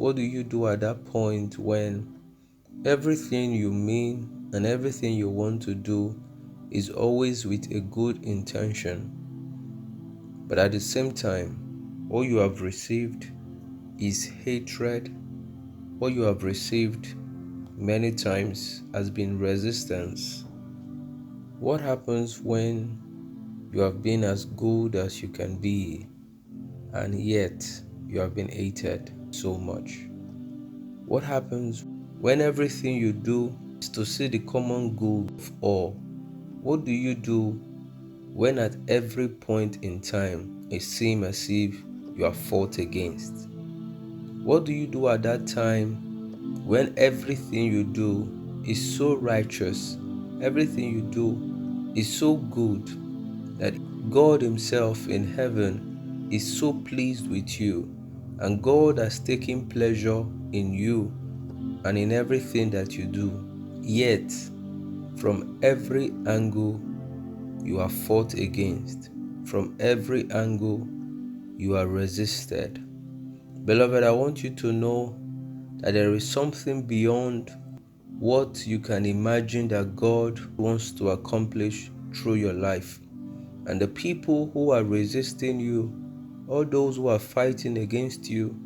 what do you do at that point when everything you mean and everything you want to do is always with a good intention, but at the same time, what you have received is hatred? What you have received many times has been resistance. What happens when you have been as good as you can be and yet you have been hated so much? What happens when everything you do is to see the common good of all? What do you do when at every point in time it seems as if you are fought against? What do you do at that time when everything you do is so righteous, everything you do is so good that God Himself in heaven is so pleased with you, and God has taken pleasure in you and in everything that you do? Yet, from every angle, you are fought against. From every angle, you are resisted. Beloved, I want you to know that there is something beyond what you can imagine that God wants to accomplish through your life. And the people who are resisting you, all those who are fighting against you,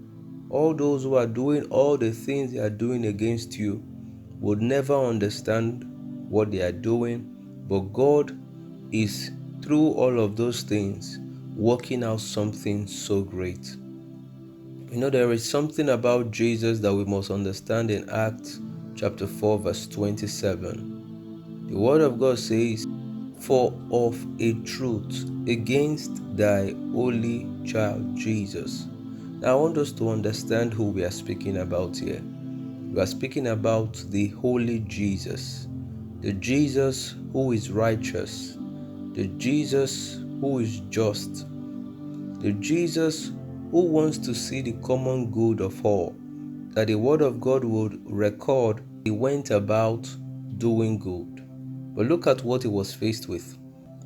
all those who are doing all the things they are doing against you, would never understand what they are doing. But God is, through all of those things, working out something so great. You know, there is something about Jesus that we must understand in Acts chapter 4 verse 27. The word of God says, "For of a truth against thy holy child Jesus." Now I want us to understand who we are speaking about here. We are speaking about the holy Jesus, the Jesus who is righteous, the Jesus who is just, the Jesus who wants to see the common good of all, that the word of God would record he went about doing good. But look at what he was faced with.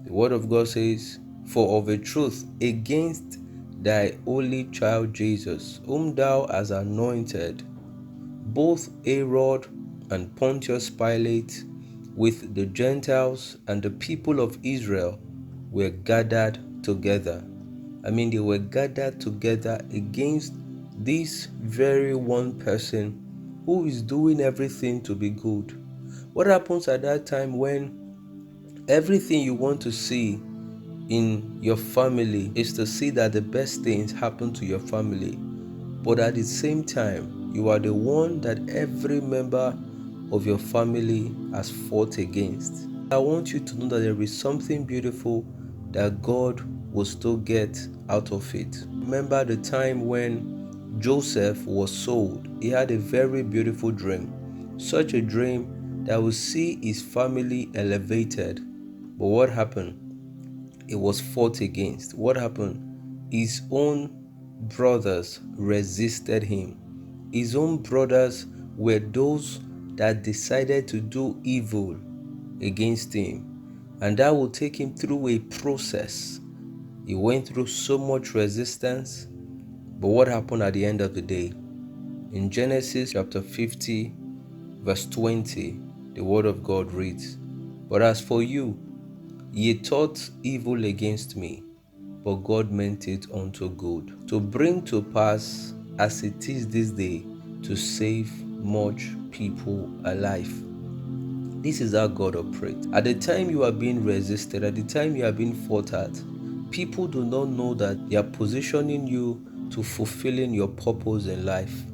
The word of God says, "For of a truth against thy holy child Jesus, whom thou hast anointed, both Herod and Pontius Pilate with the Gentiles and the people of Israel were gathered together." I mean, they were gathered together against this very one person who is doing everything to be good. What happens at that time when everything you want to see in your family is to see that the best things happen to your family, but at the same time, you are the one that every member of your family has fought against? I want you to know that there is something beautiful that God will still get out of it. Remember the time when Joseph was sold. He had a very beautiful dream, such a dream that would see his family elevated. But what happened? It was fought against. What happened? His own brothers resisted him. His own brothers were those that decided to do evil against him, and that will take him through a process. He went through so much resistance, but what happened at the end of the day? In Genesis chapter 50 verse 20, the word of God reads, "But as for you, ye thought evil against me, but God meant it unto good, to bring to pass as it is this day, to save much people alive." This is how God operates. At the time you are being resisted, at the time you are being fought at, people do not know that they are positioning you to fulfilling your purpose in life.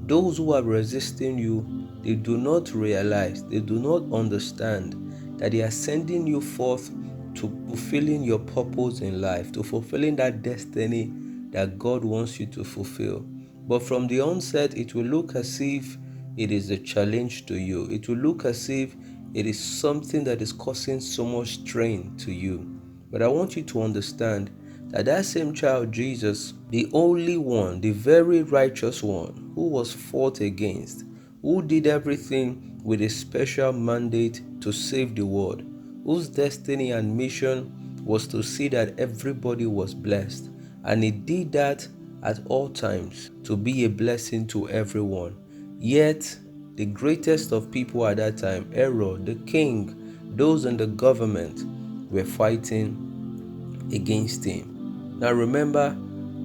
Those who are resisting you, they do not realize, they do not understand that they are sending you forth to fulfilling your purpose in life, to fulfilling that destiny that God wants you to fulfill. But from the onset, it will look as if it is a challenge to you. It will look as if it is something that is causing so much strain to you. But I want you to understand that that same child Jesus, the only one, the very righteous one, who was fought against, who did everything with a special mandate to save the world, whose destiny and mission was to see that everybody was blessed, and he did that at all times to be a blessing to everyone. Yet, the greatest of people at that time, Herod, the king, those in the government, were fighting against him. Now remember,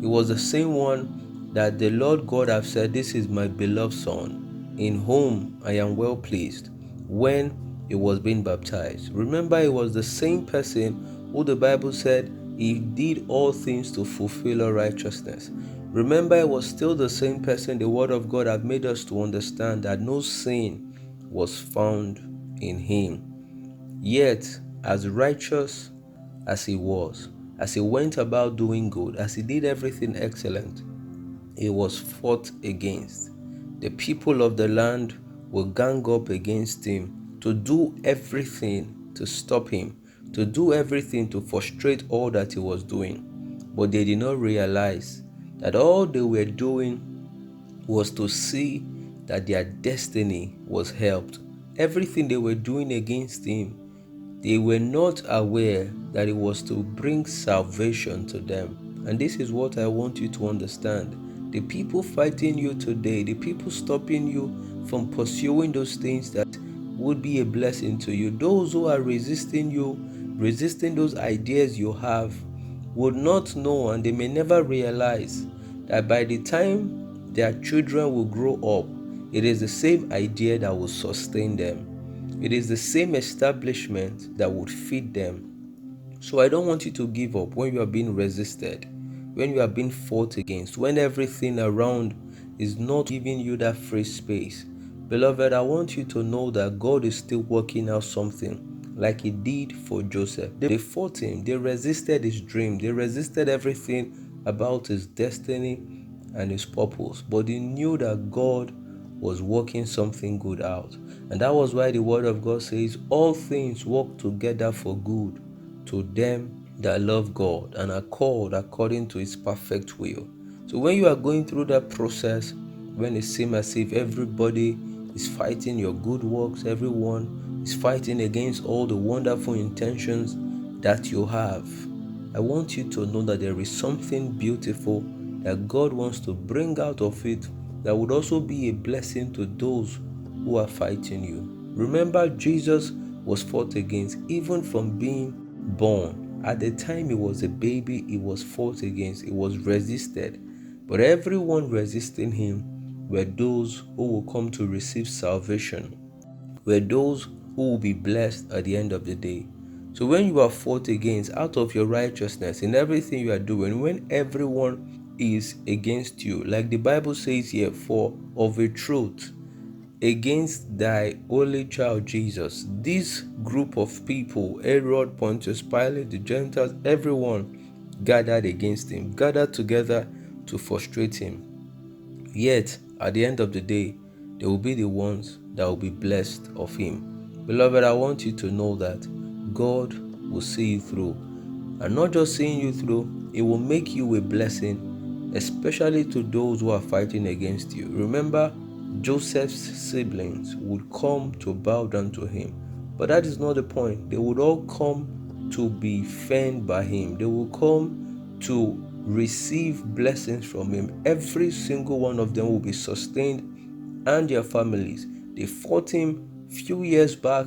it was the same one that the Lord God have said, "This is my beloved Son, in whom I am well pleased," when he was being baptized. Remember, it was the same person who the Bible said he did all things to fulfill all righteousness. Remember, it was still the same person the Word of God had made us to understand that no sin was found in him. Yet, as righteous as he was, as he went about doing good, as he did everything excellent, he was fought against. The people of the land will gang up against him to do everything to stop him, to do everything to frustrate all that he was doing. But they did not realize that all they were doing was to see that their destiny was helped. Everything they were doing against him, they were not aware that it was to bring salvation to them. And this is what I want you to understand. The people fighting you today, the people stopping you from pursuing those things that would be a blessing to you, those who are resisting you, resisting those ideas you have, would not know, and they may never realize that by the time their children will grow up, it is the same idea that will sustain them. It is the same establishment that would feed them. So I don't want you to give up when you are being resisted, when you are being fought against, when everything around is not giving you that free space. Beloved, I want you to know that God is still working out something like he did for Joseph. They fought him, they resisted his dream, they resisted everything about his destiny and his purpose, but he knew that God was working something good out. And that was why the Word of God says, all things work together for good to them that love God and are called according to his perfect will. So when you are going through that process, when it seems as if everybody is fighting your good works, everyone is fighting against all the wonderful intentions that you have, I want you to know that there is something beautiful that God wants to bring out of it that would also be a blessing to those who are fighting you. Remember, Jesus was fought against even from being born. At the time he was a baby, he was fought against, he was resisted. But everyone resisting him were those who will come to receive salvation, were those who will be blessed at the end of the day. So when you are fought against out of your righteousness in everything you are doing, when everyone is against you, like the Bible says here, for of a truth, against thy only child Jesus, this group of people, Herod, Pontius Pilate, the Gentiles, everyone gathered against him, gathered together to frustrate him. Yet, at the end of the day, they will be the ones that will be blessed of him. Beloved, I want you to know that God will see you through. And not just seeing you through, it will make you a blessing, especially to those who are fighting against you. Remember, Joseph's siblings would come to bow down to him. But that is not the point. They would all come to be fed by him. They will come to receive blessings from him. Every single one of them will be sustained, and their families. They fought him few years back,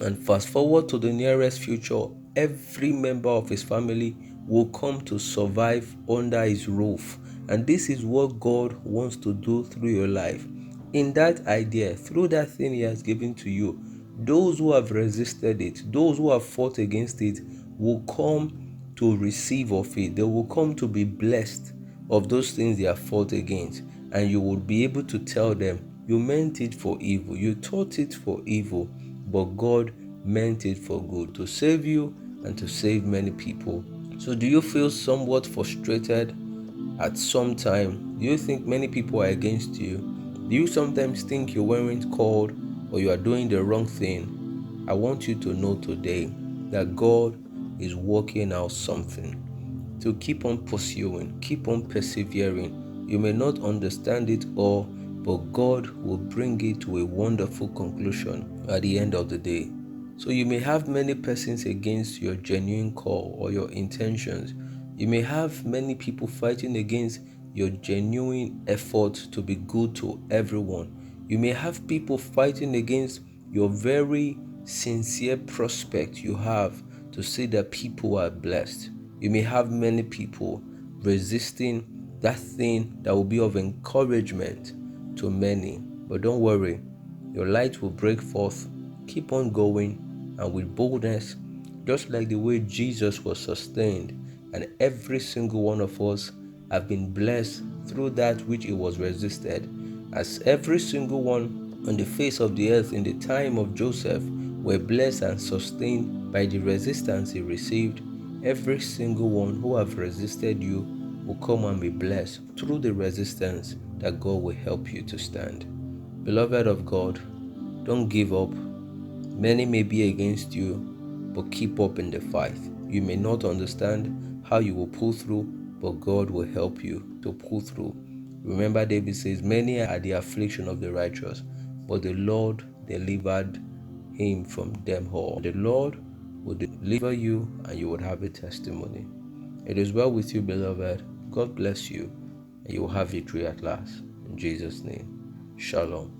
and fast forward to the nearest future, every member of his family will come to survive under his roof. And this is what God wants to do through your life. In that idea, through that thing he has given to you, those who have resisted it, those who have fought against it, will come to receive of it. They will come to be blessed of those things they have fought against. And you will be able to tell them, you meant it for evil, you thought it for evil, but God meant it for good, to save you and to save many people. So do you feel somewhat frustrated at some time? Do you think many people are against you? Do you sometimes think you weren't called or you are doing the wrong thing? I want you to know today that God is working out something. So keep on pursuing, keep on persevering. You may not understand it all, but God will bring it to a wonderful conclusion at the end of the day. So you may have many persons against your genuine call or your intentions. You may have many people fighting against your genuine effort to be good to everyone. You may have people fighting against your very sincere prospect you have to see that people are blessed. You may have many people resisting that thing that will be of encouragement to many. But don't worry, your light will break forth. Keep on going, and with boldness, just like the way Jesus was sustained, and every single one of us have been blessed through that which he was resisted. As every single one on the face of the earth in the time of Joseph were blessed and sustained by the resistance he received, every single one who have resisted you will come and be blessed through the resistance that God will help you to stand. Beloved of God, don't give up. Many may be against you, but keep up in the fight. You may not understand how you will pull through, but God will help you to pull through. Remember, David says, many are the affliction of the righteous, but the Lord delivered him from them all. The Lord will deliver you, and you will have a testimony. It is well with you, beloved. God bless you, and you will have victory at last. In Jesus' name, Shalom.